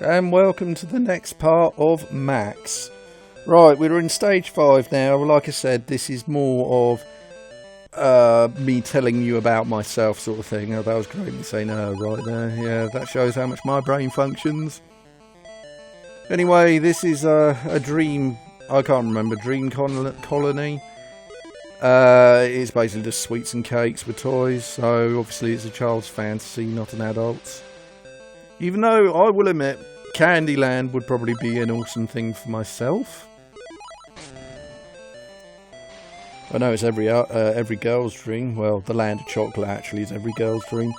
And welcome to the next part of Max. Right, we're in stage 5 now. Like I said, this is more of me telling you about myself sort of thing. Oh, that was great me saying right there. Yeah, that shows how much my brain functions. Anyway, this is a dream, I can't remember, dream colony. It's basically just sweets and cakes with toys, so obviously it's a child's fantasy, not an adult's. Even though I will admit, Candyland would probably be an awesome thing for myself. I know it's every girl's dream. Well, the land of chocolate actually is every girl's dream.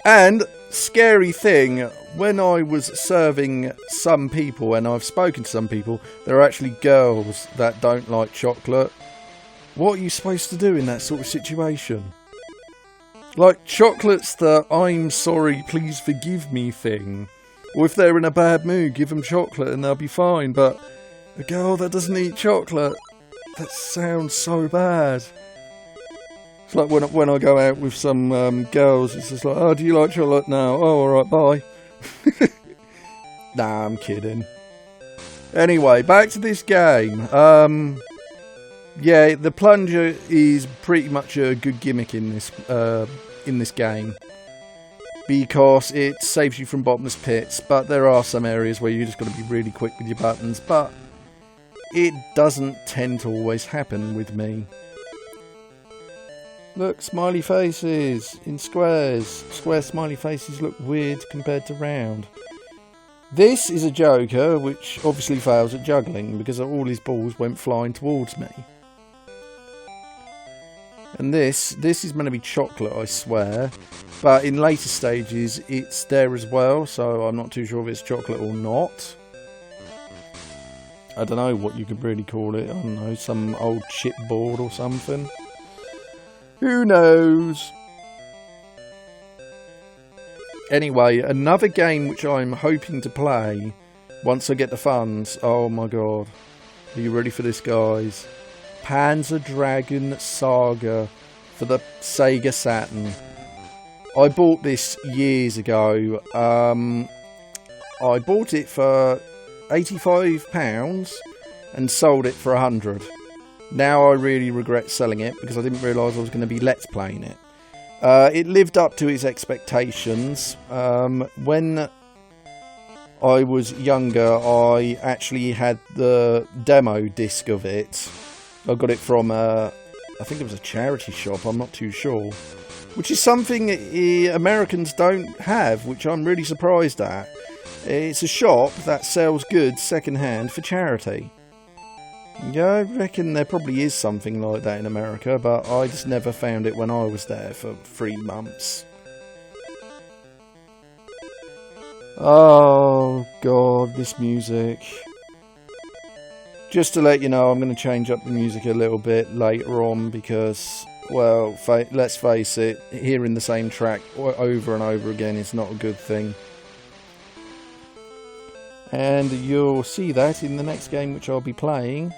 And, scary thing, when I was serving some people, and I've spoken to some people, there are actually girls that don't like chocolate. What are you supposed to do in that sort of situation? Like, chocolate's the I'm sorry, please forgive me thing. Or if they're in a bad mood, give them chocolate and they'll be fine. But a girl that doesn't eat chocolate, that sounds so bad. It's like when I go out with some girls, it's just like, oh, do you like chocolate? No. Oh, alright, bye. Nah, I'm kidding. Anyway, back to this game. Yeah, the plunger is pretty much a good gimmick in this game, because it saves you from bottomless pits, but there are some areas where you just got to be really quick with your buttons, but it doesn't tend to always happen with me. Look, smiley faces in squares. Square smiley faces look weird compared to round. This is a Joker which obviously fails at juggling because all his balls went flying towards me. And this is meant to be chocolate, I swear. But in later stages, it's there as well. So I'm not too sure if it's chocolate or not. I don't know what you could really call it. I don't know, some old chipboard or something. Who knows? Anyway, another game which I'm hoping to play once I get the funds. Oh my god. Are you ready for this, guys? Panzer Dragoon Saga for the Sega Saturn. I bought this years ago. I bought it for £85 and sold it for £100. Now I really regret selling it because I didn't realise I was going to be let's playing it. It lived up to its expectations. When I was younger, I actually had the demo disc of it. I got it from, I think it was a charity shop, I'm not too sure. Which is something Americans don't have, which I'm really surprised at. It's a shop that sells goods second-hand for charity. Yeah, I reckon there probably is something like that in America, but I just never found it when I was there for 3 months. Oh god, this music. Just to let you know, I'm going to change up the music a little bit later on because, well, let's face it, hearing the same track over and over again is not a good thing. And you'll see that in the next game which I'll be playing.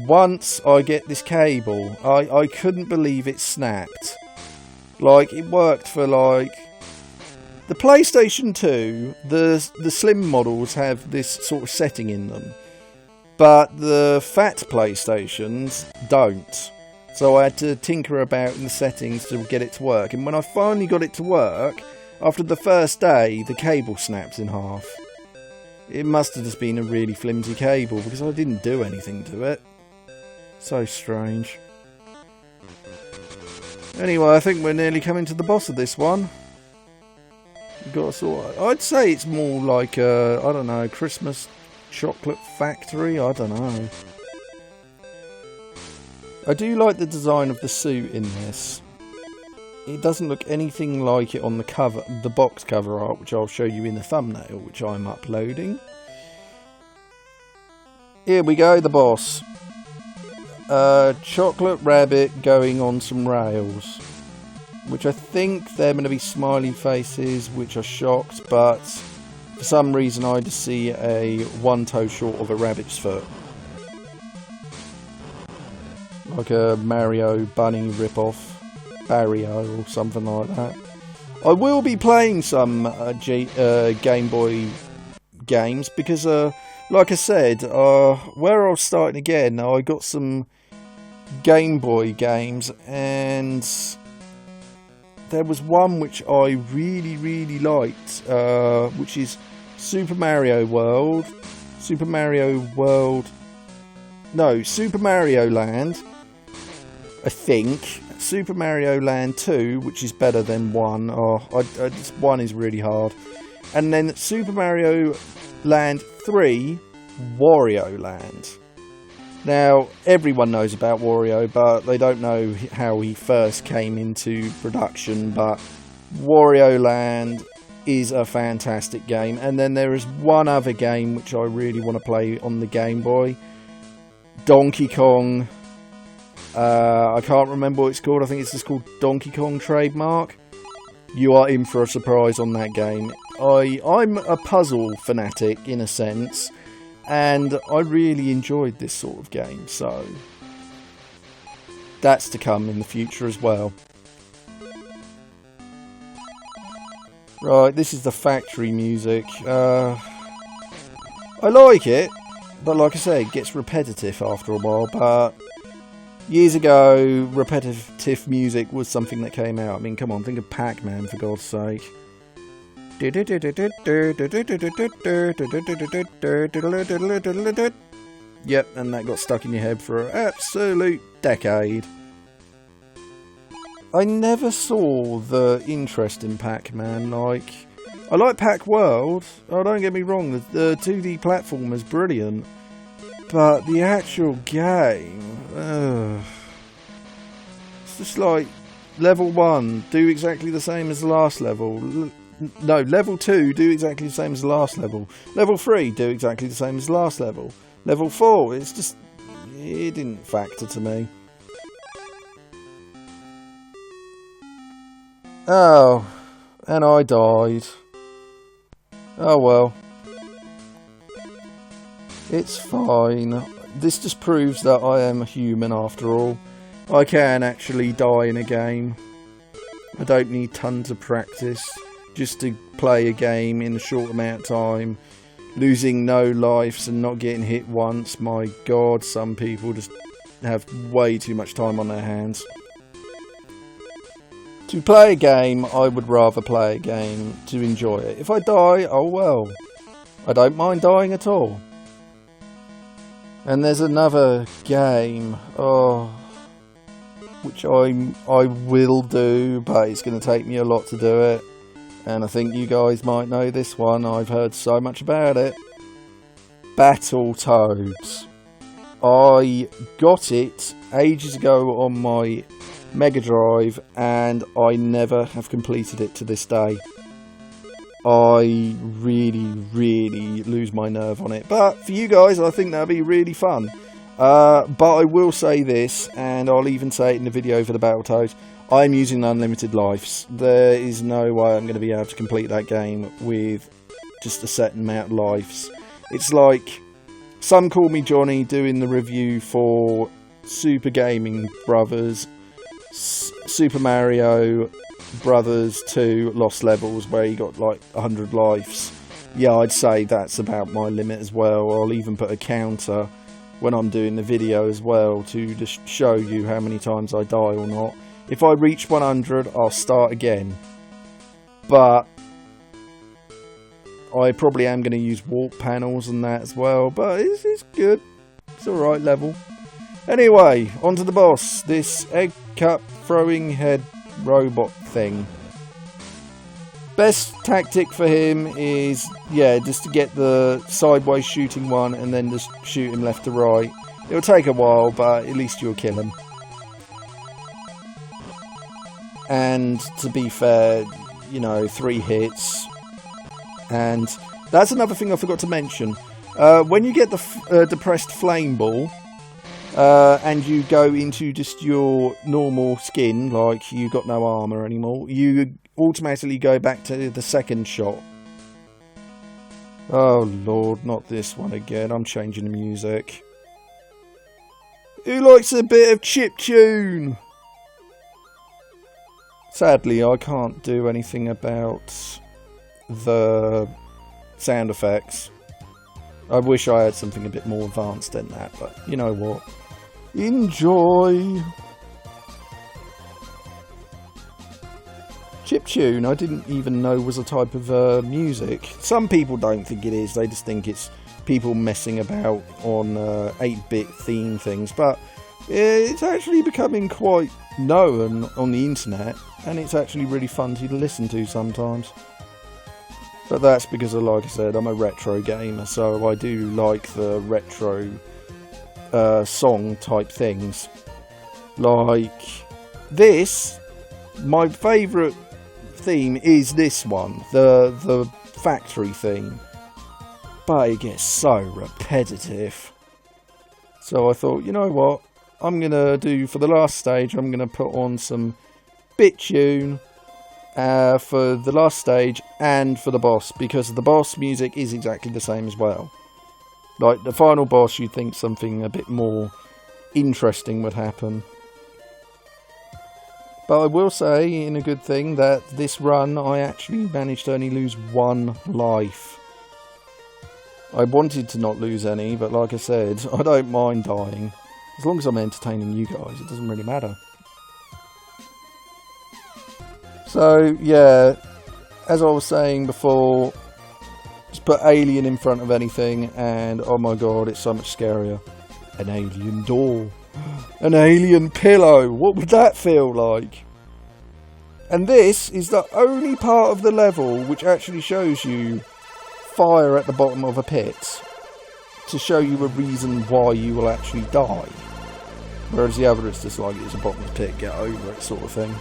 Once I get this cable, I couldn't believe it snapped. Like, it worked for, like... The PlayStation 2, the slim models have this sort of setting in them. But the fat PlayStations don't. So I had to tinker about in the settings to get it to work. And when I finally got it to work, after the first day, the cable snapped in half. It must have just been a really flimsy cable because I didn't do anything to it. So strange. Anyway, I think we're nearly coming to the boss of this one. We've got I'd say it's more like a, I don't know, Christmas chocolate factory, I don't know. I do like the design of the suit in this. It doesn't look anything like it on the cover, the box cover art, which I'll show you in the thumbnail, which I'm uploading. Here we go, the boss. Chocolate rabbit going on some rails, which I think they're going to be smiley faces, which are shocked, but for some reason I just see a one toe short of a rabbit's foot. Like a Mario Bunny ripoff. Barrio or something like that. I will be playing some Game Boy games because, like I said, where I was starting again, I got some Game Boy games, and there was one which I really, really liked, which is Super Mario Land, I think. Super Mario Land 2, which is better than 1. This 1 is really hard. And then Super Mario Land 3, Wario Land. Now, everyone knows about Wario, but they don't know how he first came into production. But Wario Land is a fantastic game. And then there is one other game which I really want to play on the Game Boy. Donkey Kong. I can't remember what it's called. I think it's just called Donkey Kong Trademark. You are in for a surprise on that game. I'm a puzzle fanatic in a sense, and I really enjoyed this sort of game, so that's to come in the future as well. Right, this is the factory music. I like it, but like I say, it gets repetitive after a while. But years ago, repetitive music was something that came out. I mean, come on, think of Pac-Man, for God's sake. Yep, and that got stuck in your head for an absolute decade. I never saw the interest in Pac-Man. Like, I like Pac-World. Oh, don't get me wrong, the 2D platform is brilliant. But the actual game, it's just like, level 1, do exactly the same as the last level. No, level 2, do exactly the same as the last level. Level 3, do exactly the same as the last level. Level 4, it's just, it didn't factor to me. Oh, and I died. Oh well. It's fine. This just proves that I am a human after all. I can actually die in a game. I don't need tons of practice just to play a game in a short amount of time. Losing no lives and not getting hit once. My God, some people just have way too much time on their hands. To play a game, I would rather play a game to enjoy it. If I die, oh well. I don't mind dying at all. And there's another game, which I will do, but it's going to take me a lot to do it. And I think you guys might know this one. I've heard so much about it. Battletoads. I got it ages ago on my Mega Drive, and I never have completed it to this day. I really, really lose my nerve on it. But for you guys, I think that'll be really fun. But I will say this, and I'll even say it in the video for the Battletoads. I'm using unlimited lives. There is no way I'm going to be able to complete that game with just a certain amount of lives. It's like, some call me Johnny doing the review for Super Gaming Brothers, Super Mario Brothers 2 Lost Levels, where you got like 100 lives. Yeah, I'd say that's about my limit as well. I'll even put a counter when I'm doing the video as well to just show you how many times I die or not. If I reach 100, I'll start again. But I probably am going to use warp panels and that as well. But it's good. It's alright level. Anyway, on to the boss. This egg cup throwing head robot thing. Best tactic for him is, yeah, just to get the sideways shooting one and then just shoot him left to right. It'll take a while, but at least you'll kill him. And to be fair, you know, 3 hits. And that's another thing I forgot to mention. When you get the depressed flame ball, and you go into just your normal skin, like you got no armour anymore, you automatically go back to the second shot. Oh lord, not this one again. I'm changing the music. Who likes a bit of chiptune? Sadly, I can't do anything about the sound effects. I wish I had something a bit more advanced than that, but you know what? Enjoy! Chiptune, I didn't even know was a type of music. Some people don't think it is, they just think it's people messing about on 8-bit theme things, but it's actually becoming quite known on the internet, and it's actually really fun to listen to sometimes. But that's because, like I said, I'm a retro gamer, so I do like the retro song type things. Like this, my favourite theme is this one, the factory theme. But it gets so repetitive. So I thought, you know what, I'm going to do, for the last stage, I'm going to put on some BitTune for the last stage and for the boss, because the boss music is exactly the same as well. Like the final boss, you'd think something a bit more interesting would happen. But I will say, in a good thing, that this run I actually managed to only lose 1 life. I wanted to not lose any, but like I said, I don't mind dying. As long as I'm entertaining you guys, it doesn't really matter. So, yeah, as I was saying before, just put alien in front of anything and oh my god, it's so much scarier. An alien door. An alien pillow. What would that feel like? And this is the only part of the level which actually shows you fire at the bottom of a pit, to show you a reason why you will actually die. Whereas the other is just like, it's a bottomless pit, get over it sort of thing.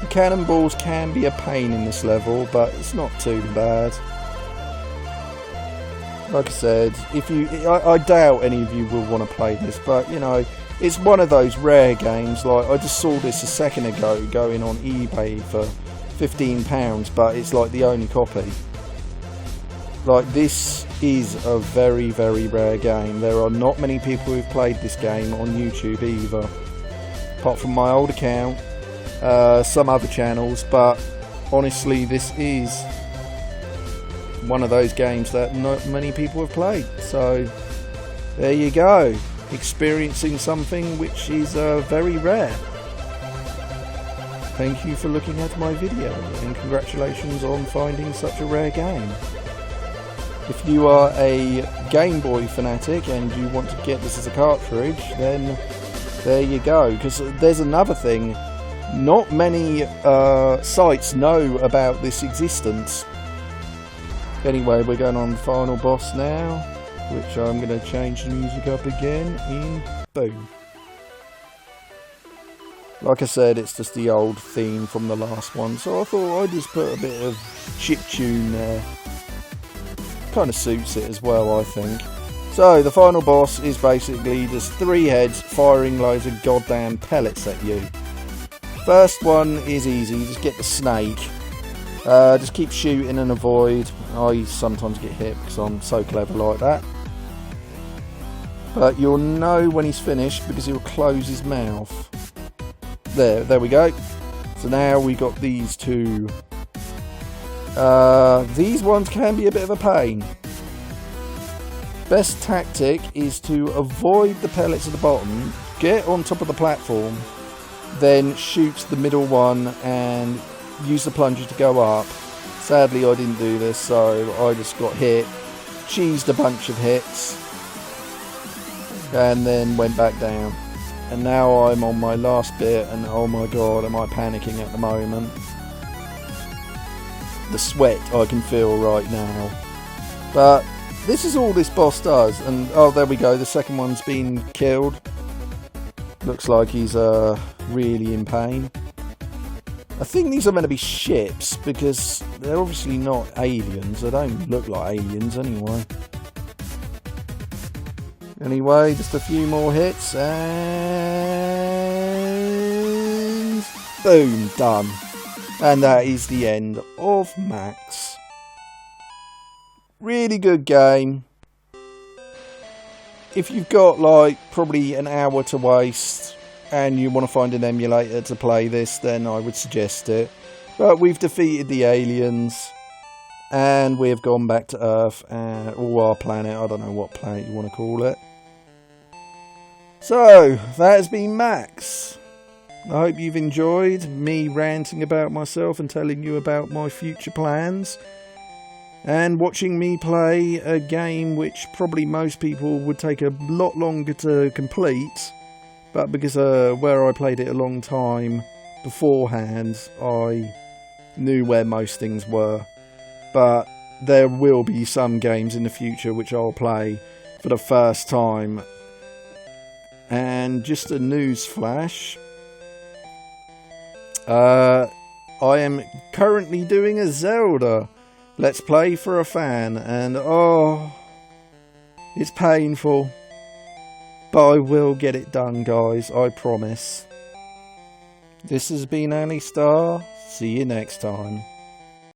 The cannonballs can be a pain in this level, but it's not too bad. Like I said, I doubt any of you will want to play this, but you know, it's one of those rare games. Like, I just saw this a second ago going on eBay for £15, but it's like the only copy. Like, this is a very, very rare game. There are not many people who've played this game on YouTube either, apart from my old account, some other channels, but honestly, this is one of those games that not many people have played. So there you go, experiencing something which is very rare. Thank you for looking at my video, and congratulations on finding such a rare game. If you are a Game Boy fanatic and you want to get this as a cartridge, then there you go. Because there's another thing, not many sites know about this existence. Anyway, we're going on the final boss now, which I'm going to change the music up again in boom. Like I said, it's just the old theme from the last one, so I thought I'd just put a bit of chiptune there. Kind of suits it as well, I think. So the final boss is basically just 3 heads firing loads of goddamn pellets at you. First one is easy, just get the snake. Just keep shooting and avoid. I sometimes get hit because I'm so clever like that. But you'll know when he's finished because he'll close his mouth. There we go. So now we got these two. These ones can be a bit of a pain. Best tactic is to avoid the pellets at the bottom, get on top of the platform, then shoot the middle one and use the plunger to go up. Sadly I didn't do this, so I just got hit, cheesed a bunch of hits, and then went back down. And now I'm on my last bit, and oh my god, am I panicking at the moment. The sweat I can feel right now. But this is all this boss does, and oh, there we go, the second one's been killed. Looks like he's really in pain. I think these are meant to be ships, because they're obviously not aliens. They don't look like aliens anyway. Anyway, just a few more hits, and boom, done. And that is the end of Max. Really good game. If you've got like probably an hour to waste and you want to find an emulator to play this, then I would suggest it. But we've defeated the aliens, And we have gone back to Earth, or our planet. I don't know what planet you want to call it. So, that has been Max. I hope you've enjoyed me ranting about myself and telling you about my future plans. And watching me play a game which probably most people would take a lot longer to complete. But because where I played it a long time beforehand, I knew where most things were. But there will be some games in the future which I'll play for the first time. And just a news flash. I am currently doing a Zelda Let's Play for a fan. And oh, it's painful. But I will get it done, guys. I promise. This has been Annie Star. See you next time.